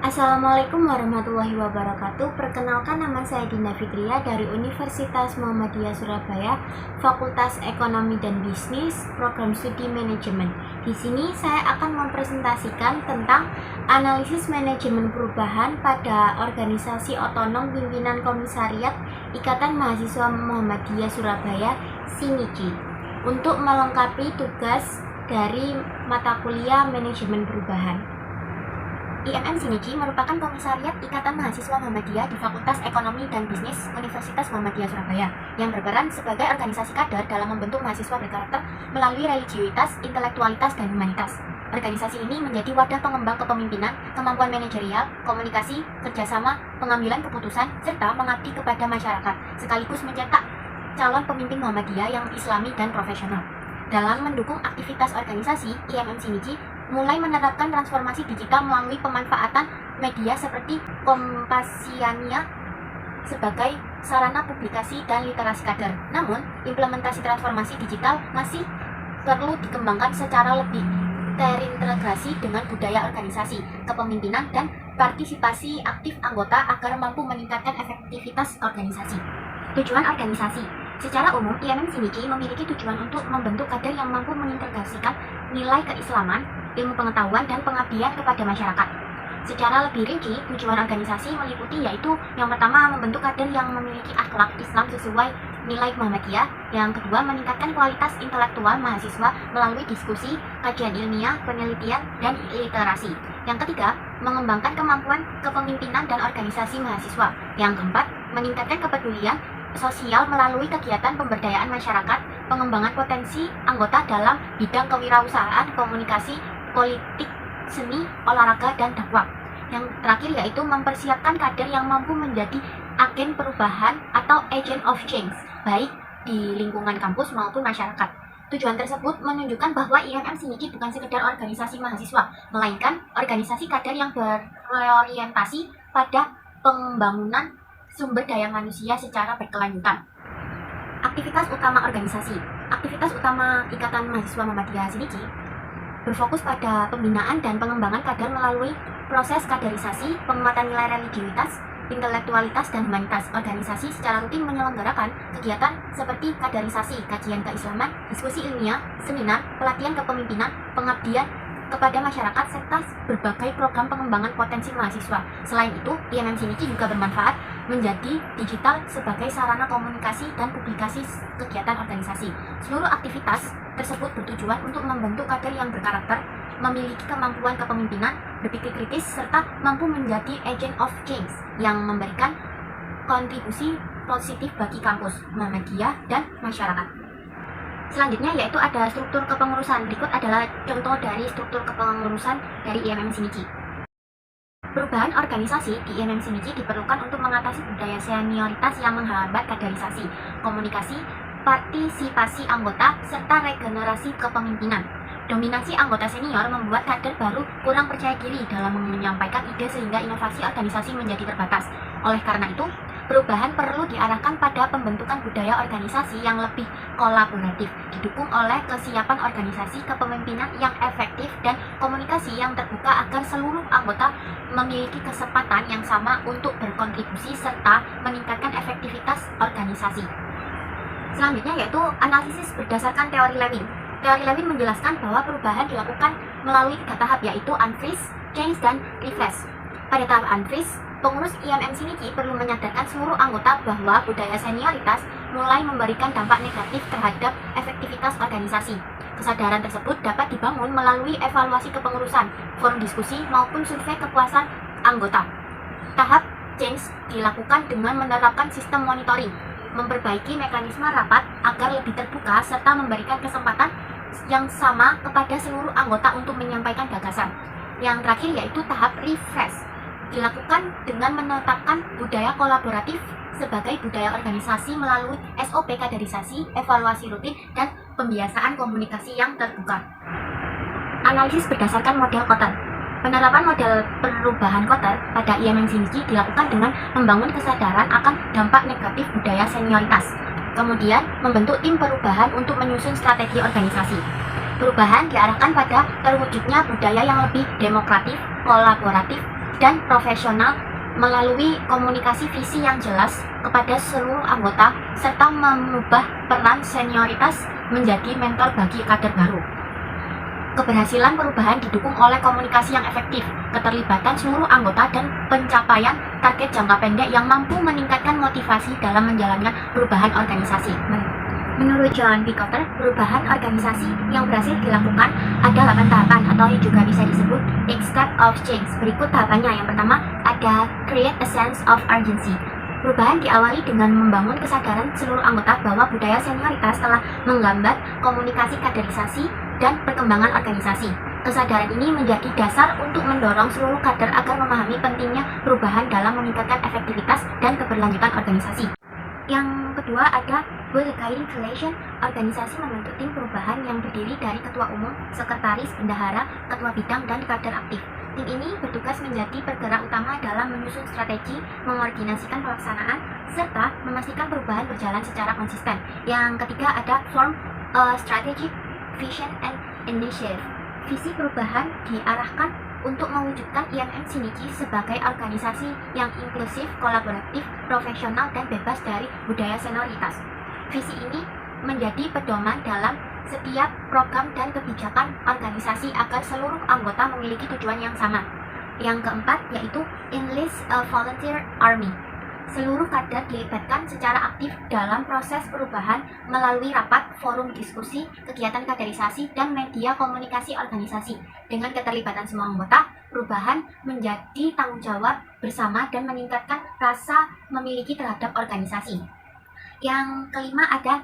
Assalamualaikum warahmatullahi wabarakatuh. Perkenalkan, nama saya Dinda Fitria dari Universitas Muhammadiyah Surabaya, Fakultas Ekonomi dan Bisnis, Program Studi Manajemen. Di sini saya akan mempresentasikan tentang analisis manajemen perubahan pada organisasi otonom pimpinan komisariat Ikatan Mahasiswa Muhammadiyah Surabaya (SIMIKI) untuk melengkapi tugas dari mata kuliah manajemen perubahan. IMM SIMIKI merupakan komisariat Ikatan Mahasiswa Muhammadiyah di Fakultas Ekonomi dan Bisnis Universitas Muhammadiyah Surabaya yang berperan sebagai organisasi kader dalam membentuk mahasiswa berkarakter melalui religiusitas, intelektualitas, dan humanitas. Organisasi ini menjadi wadah pengembang kepemimpinan, kemampuan manajerial, komunikasi, kerjasama, pengambilan keputusan, serta mengabdi kepada masyarakat, sekaligus mencetak calon pemimpin Muhammadiyah yang islami dan profesional. Dalam mendukung aktivitas organisasi, IMM SIMIKI mulai menerapkan transformasi digital melalui pemanfaatan media seperti Kompasiania sebagai sarana publikasi dan literasi kader. Namun, implementasi transformasi digital masih perlu dikembangkan secara lebih terintegrasi dengan budaya organisasi, kepemimpinan, dan partisipasi aktif anggota agar mampu meningkatkan efektivitas organisasi. Tujuan organisasi. Secara umum, IMM SIMIKI memiliki tujuan untuk membentuk kader yang mampu mengintegrasikan nilai keislaman, ilmu pengetahuan, dan pengabdian kepada masyarakat. Secara lebih rinci, tujuan organisasi meliputi yaitu yang pertama, membentuk kader yang memiliki akhlak Islam sesuai nilai Muhammadiyah. Yang kedua, meningkatkan kualitas intelektual mahasiswa melalui diskusi, kajian ilmiah, penelitian, dan literasi. Yang ketiga, mengembangkan kemampuan kepemimpinan dan organisasi mahasiswa. Yang keempat, meningkatkan kepedulian sosial melalui kegiatan pemberdayaan masyarakat, pengembangan potensi anggota dalam bidang kewirausahaan, komunikasi, politik, seni, olahraga, dan dakwah. Yang terakhir yaitu mempersiapkan kader yang mampu menjadi agen perubahan atau agent of change, baik di lingkungan kampus maupun masyarakat. Tujuan tersebut menunjukkan bahwa IMM SIMIKI bukan sekedar organisasi mahasiswa, melainkan organisasi kader yang berorientasi pada pembangunan sumber daya manusia secara berkelanjutan. Aktivitas utama organisasi. Aktivitas utama Ikatan Mahasiswa Muhammadiyah SIMIKI berfokus pada pembinaan dan pengembangan kader melalui proses kaderisasi, penguatan nilai religiusitas, intelektualitas, dan humanitas. Organisasi secara rutin menyelenggarakan kegiatan seperti kaderisasi, kajian keislaman, diskusi ilmiah, seminar, pelatihan kepemimpinan, pengabdian kepada masyarakat, serta berbagai program pengembangan potensi mahasiswa. Selain itu, IMM SIMIKI juga bermanfaat menjadi digital sebagai sarana komunikasi dan publikasi kegiatan organisasi. Seluruh aktivitas tersebut bertujuan untuk membentuk kader yang berkarakter, memiliki kemampuan kepemimpinan, berpikir kritis, serta mampu menjadi agent of change yang memberikan kontribusi positif bagi kampus, Muhammadiyah, dan masyarakat. Selanjutnya yaitu ada struktur kepengurusan. Berikut adalah contoh dari struktur kepengurusan dari IMM SIMIKI. Perubahan organisasi di IMM SIMIKI diperlukan untuk mengatasi budaya senioritas yang menghambat kaderisasi, komunikasi, partisipasi anggota, serta regenerasi kepemimpinan. Dominasi anggota senior membuat kader baru kurang percaya diri dalam menyampaikan ide sehingga inovasi organisasi menjadi terbatas. Oleh karena itu, perubahan perlu diarahkan pada pembentukan budaya organisasi yang lebih kolaboratif, didukung oleh kesiapan organisasi, kepemimpinan yang efektif, dan komunikasi yang terbuka agar seluruh anggota memiliki kesempatan yang sama untuk berkontribusi serta meningkatkan efektivitas organisasi. Selanjutnya yaitu analisis berdasarkan teori Lewin. Teori Lewin menjelaskan bahwa perubahan dilakukan melalui 3 tahap yaitu unfreeze, change, dan refresh. Pada tahap unfreeze, pengurus IMM SIMIKI perlu menyadarkan seluruh anggota bahwa budaya senioritas mulai memberikan dampak negatif terhadap efektivitas organisasi. Kesadaran tersebut dapat dibangun melalui evaluasi kepengurusan, forum diskusi, maupun survei kepuasan anggota. Tahap change dilakukan dengan menerapkan sistem monitoring, memperbaiki mekanisme rapat agar lebih terbuka, serta memberikan kesempatan yang sama kepada seluruh anggota untuk menyampaikan gagasan. Yang terakhir yaitu tahap refresh, dilakukan dengan menetapkan budaya kolaboratif sebagai budaya organisasi melalui SOP kaderisasi, evaluasi rutin, dan pembiasaan komunikasi yang terbuka. Analisis berdasarkan model Kotter. Penerapan model perubahan Kotter pada IMM SIMIKI dilakukan dengan membangun kesadaran akan dampak negatif budaya senioritas, kemudian membentuk tim perubahan untuk menyusun strategi organisasi. Perubahan diarahkan pada terwujudnya budaya yang lebih demokratif, kolaboratif, dan profesional melalui komunikasi visi yang jelas kepada seluruh anggota serta mengubah peran senioritas menjadi mentor bagi kader baru. Keberhasilan perubahan didukung oleh komunikasi yang efektif, keterlibatan seluruh anggota, dan pencapaian target jangka pendek yang mampu meningkatkan motivasi dalam menjalankan perubahan organisasi. Menurut John B. Kotter, perubahan organisasi yang berhasil dilakukan ada 8 tahapan atau yang juga bisa disebut 8 step of change. Berikut tahapannya. Yang pertama ada create a sense of urgency. Perubahan diawali dengan membangun kesadaran seluruh anggota bahwa budaya senioritas telah menghambat komunikasi kaderisasi dan perkembangan organisasi. Kesadaran ini menjadi dasar untuk mendorong seluruh kader agar memahami pentingnya perubahan dalam meningkatkan efektivitas dan keberlanjutan organisasi. Yang kedua ada build a guiding coalition. Organisasi membentuk tim perubahan yang berdiri dari ketua umum, sekretaris, bendahara, ketua bidang, dan kader aktif. Tim ini bertugas menjadi penggerak utama dalam menyusun strategi, mengkoordinasikan pelaksanaan, serta memastikan perubahan berjalan secara konsisten. Yang ketiga ada form a strategic vision and initiative. Visi perubahan diarahkan untuk mewujudkan IMM Shinichi sebagai organisasi yang inklusif, kolaboratif, profesional, dan bebas dari budaya senioritas. Visi ini menjadi pedoman dalam setiap program dan kebijakan organisasi agar seluruh anggota memiliki tujuan yang sama. Yang keempat yaitu enlist a volunteer army. Seluruh kader dilibatkan secara aktif dalam proses perubahan melalui rapat, forum diskusi, kegiatan kaderisasi, dan media komunikasi organisasi. Dengan keterlibatan semua anggota, perubahan menjadi tanggung jawab bersama dan meningkatkan rasa memiliki terhadap organisasi. Yang kelima ada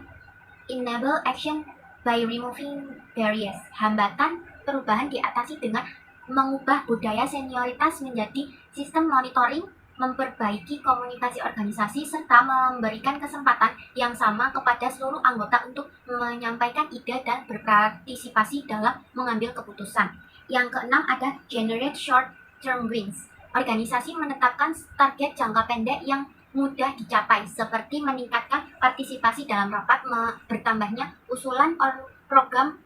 enable action by removing barriers. Hambatan perubahan diatasi dengan mengubah budaya senioritas menjadi sistem monitoring, memperbaiki komunikasi organisasi, serta memberikan kesempatan yang sama kepada seluruh anggota untuk menyampaikan ide dan berpartisipasi dalam mengambil keputusan. Yang keenam ada generate short-term wins. Organisasi menetapkan target jangka pendek yang mudah dicapai, seperti meningkatkan partisipasi dalam rapat, bertambahnya usulan program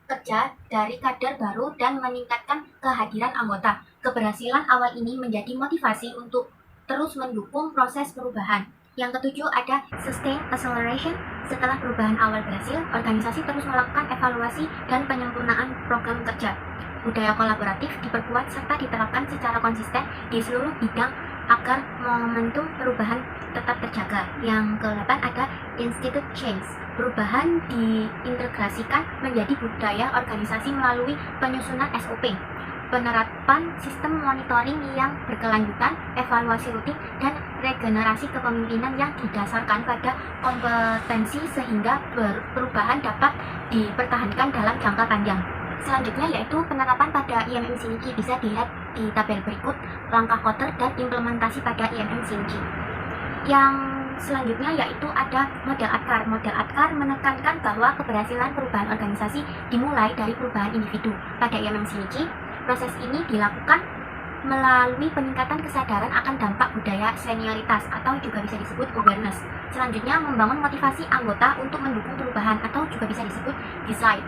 kerja dari kader baru, dan meningkatkan kehadiran anggota. Keberhasilan awal ini menjadi motivasi untuk terus mendukung proses perubahan. Yang ketujuh ada sustain acceleration. Setelah perubahan awal berhasil, organisasi terus melakukan evaluasi dan penyempurnaan program kerja. Budaya kolaboratif diperkuat serta diterapkan secara konsisten di seluruh bidang agar momentum perubahan tetap terjaga. Yang ke-8 ada institute change. Perubahan diintegrasikan menjadi budaya organisasi melalui penyusunan SOP, penerapan sistem monitoring yang berkelanjutan, evaluasi rutin, dan regenerasi kepemimpinan yang didasarkan pada kompetensi sehingga perubahan dapat dipertahankan dalam jangka panjang. Selanjutnya yaitu penerapan pada IMM Shinichi. Bisa dilihat di tabel berikut langkah Kotter dan implementasi pada IMM Shinichi. Yang selanjutnya yaitu ada model ADKAR. Model ADKAR menekankan bahwa keberhasilan perubahan organisasi dimulai dari perubahan individu. Pada IMM Shinichi, proses ini dilakukan melalui peningkatan kesadaran akan dampak budaya senioritas atau juga bisa disebut awareness. Selanjutnya membangun motivasi anggota untuk mendukung perubahan atau juga bisa disebut design.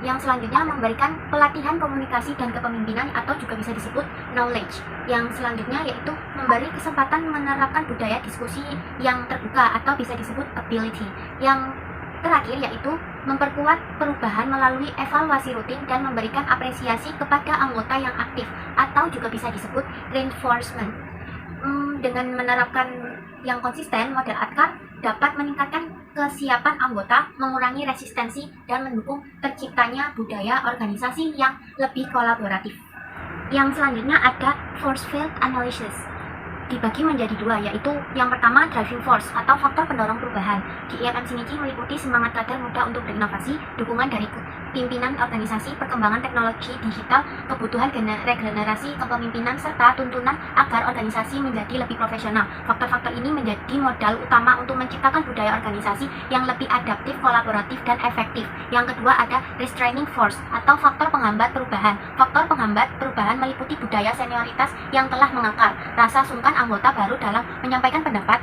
Yang selanjutnya memberikan pelatihan komunikasi dan kepemimpinan atau juga bisa disebut knowledge. Yang selanjutnya yaitu memberi kesempatan menerapkan budaya diskusi yang terbuka atau bisa disebut ability. Yang terakhir yaitu memperkuat perubahan melalui evaluasi rutin dan memberikan apresiasi kepada anggota yang aktif atau juga bisa disebut reinforcement. Dengan menerapkan yang konsisten, model ADKAR dapat meningkatkan kesiapan anggota, mengurangi resistensi, dan mendukung terciptanya budaya organisasi yang lebih kolaboratif. Yang selanjutnya ada force field analysis. Dibagi menjadi dua, yaitu yang pertama driving force atau faktor pendorong perubahan. Di IMM Shinichi meliputi semangat kader muda untuk berinovasi, dukungan dari pimpinan organisasi, perkembangan teknologi digital, kebutuhan regenerasi kepemimpinan, serta tuntunan agar organisasi menjadi lebih profesional. Faktor-faktor ini menjadi modal utama untuk menciptakan budaya organisasi yang lebih adaptif, kolaboratif, dan efektif. Yang kedua ada restraining force atau faktor penghambat perubahan. Faktor penghambat perubahan meliputi budaya senioritas yang telah mengakar, rasa sungkan anggota baru dalam menyampaikan pendapat,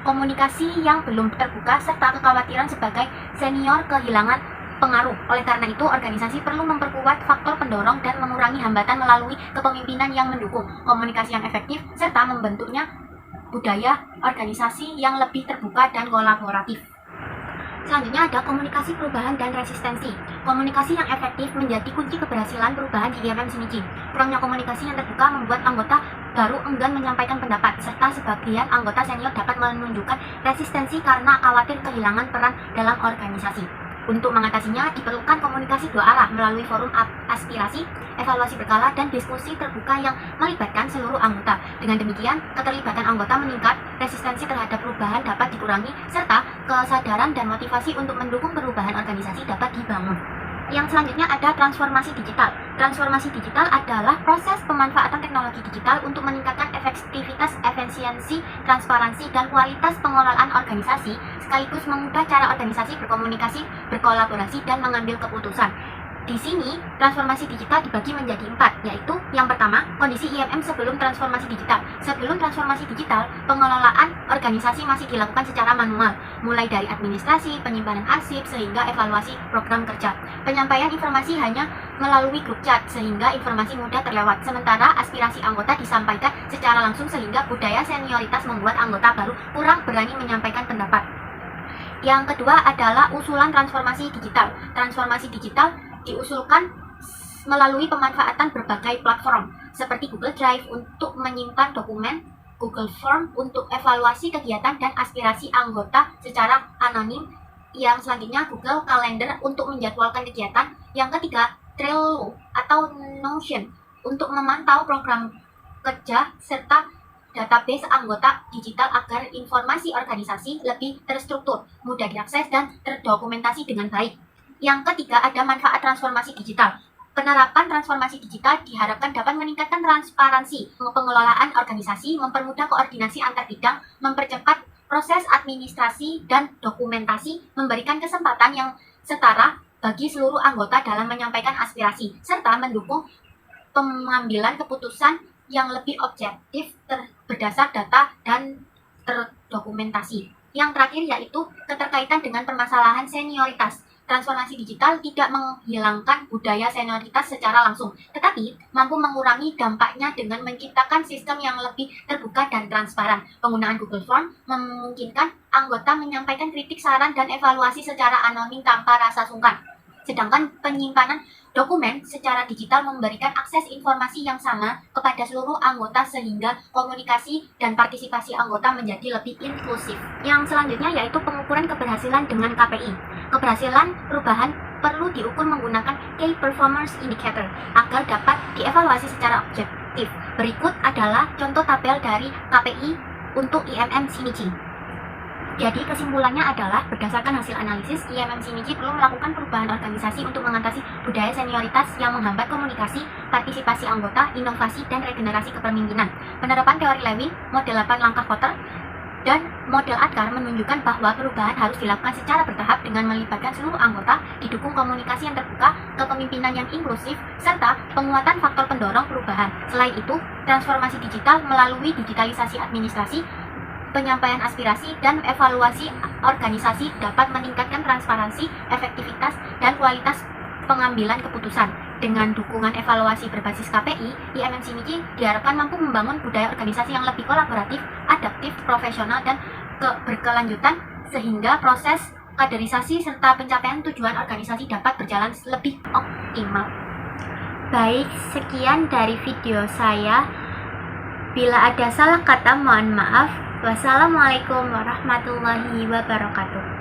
komunikasi yang belum terbuka, serta kekhawatiran sebagai senior kehilangan pengaruh. Oleh karena itu, organisasi perlu memperkuat faktor pendorong dan mengurangi hambatan melalui kepemimpinan yang mendukung, komunikasi yang efektif, serta membentuknya budaya organisasi yang lebih terbuka dan kolaboratif. Selanjutnya ada komunikasi perubahan dan resistensi. Komunikasi yang efektif menjadi kunci keberhasilan perubahan di IMM Shinichi. Kurangnya komunikasi yang terbuka membuat anggota baru enggan menyampaikan pendapat, serta sebagian anggota senior dapat menunjukkan resistensi karena khawatir kehilangan peran dalam organisasi. Untuk mengatasinya, diperlukan komunikasi dua arah melalui forum aspirasi, evaluasi berkala, dan diskusi terbuka yang melibatkan seluruh anggota. Dengan demikian, keterlibatan anggota meningkat, resistensi terhadap perubahan dapat dikurangi, serta kesadaran dan motivasi untuk mendukung perubahan organisasi dapat dibangun. Yang selanjutnya ada transformasi digital. Transformasi digital adalah proses pemanfaatan teknologi digital untuk meningkatkan efektivitas, efisiensi, transparansi, dan kualitas pengelolaan organisasi, sekaligus mengubah cara organisasi berkomunikasi, berkolaborasi, dan mengambil keputusan. Di sini, transformasi digital dibagi menjadi 4, yaitu yang pertama, kondisi IMM sebelum transformasi digital. Sebelum transformasi digital, pengelolaan organisasi masih dilakukan secara manual, mulai dari administrasi, penyimpanan arsip, sehingga evaluasi program kerja. Penyampaian informasi hanya melalui grup chat, sehingga informasi mudah terlewat. Sementara aspirasi anggota disampaikan secara langsung, sehingga budaya senioritas membuat anggota baru kurang berani menyampaikan pendapat. Yang kedua adalah usulan transformasi digital. Transformasi digital diusulkan melalui pemanfaatan berbagai platform seperti Google Drive untuk menyimpan dokumen, Google Form untuk evaluasi kegiatan dan aspirasi anggota secara anonim. Yang selanjutnya Google Calendar untuk menjadwalkan kegiatan. Yang ketiga Trello atau Notion untuk memantau program kerja serta database anggota digital agar informasi organisasi lebih terstruktur, mudah diakses, dan terdokumentasi dengan baik. Yang ketiga ada manfaat transformasi digital. Penerapan transformasi digital diharapkan dapat meningkatkan transparansi pengelolaan organisasi, mempermudah koordinasi antar bidang, mempercepat proses administrasi dan dokumentasi, memberikan kesempatan yang setara bagi seluruh anggota dalam menyampaikan aspirasi, serta mendukung pengambilan keputusan yang lebih objektif berdasar data dan terdokumentasi. Yang terakhir yaitu keterkaitan dengan permasalahan senioritas. Transformasi digital tidak menghilangkan budaya senioritas secara langsung, tetapi mampu mengurangi dampaknya dengan menciptakan sistem yang lebih terbuka dan transparan. Penggunaan Google Form memungkinkan anggota menyampaikan kritik, saran, dan evaluasi secara anonim tanpa rasa sungkan. Sedangkan penyimpanan dokumen secara digital memberikan akses informasi yang sama kepada seluruh anggota sehingga komunikasi dan partisipasi anggota menjadi lebih inklusif. Yang selanjutnya yaitu pengukuran keberhasilan dengan KPI. Keberhasilan perubahan perlu diukur menggunakan Key Performance Indicator agar dapat dievaluasi secara objektif. Berikut adalah contoh tabel dari KPI untuk IMM Shinichi. Jadi kesimpulannya adalah berdasarkan hasil analisis, IMM Shinichi perlu melakukan perubahan organisasi untuk mengatasi budaya senioritas yang menghambat komunikasi, partisipasi anggota, inovasi, dan regenerasi kepemimpinan. Penerapan teori Lewin, model 8 langkah Kotter, dan model Adkar menunjukkan bahwa perubahan harus dilakukan secara bertahap dengan melibatkan seluruh anggota, didukung komunikasi yang terbuka, kepemimpinan yang inklusif, serta penguatan faktor pendorong perubahan. Selain itu, transformasi digital melalui digitalisasi administrasi, penyampaian aspirasi, dan evaluasi organisasi dapat meningkatkan transparansi, efektivitas, dan kualitas pengambilan keputusan. Dengan dukungan evaluasi berbasis KPI, IMM Shinichi diharapkan mampu membangun budaya organisasi yang lebih kolaboratif, adaptif, profesional, dan berkelanjutan sehingga proses kaderisasi serta pencapaian tujuan organisasi dapat berjalan lebih optimal. Baik, sekian dari video saya. Bila ada salah kata, mohon maaf. Wassalamualaikum warahmatullahi wabarakatuh.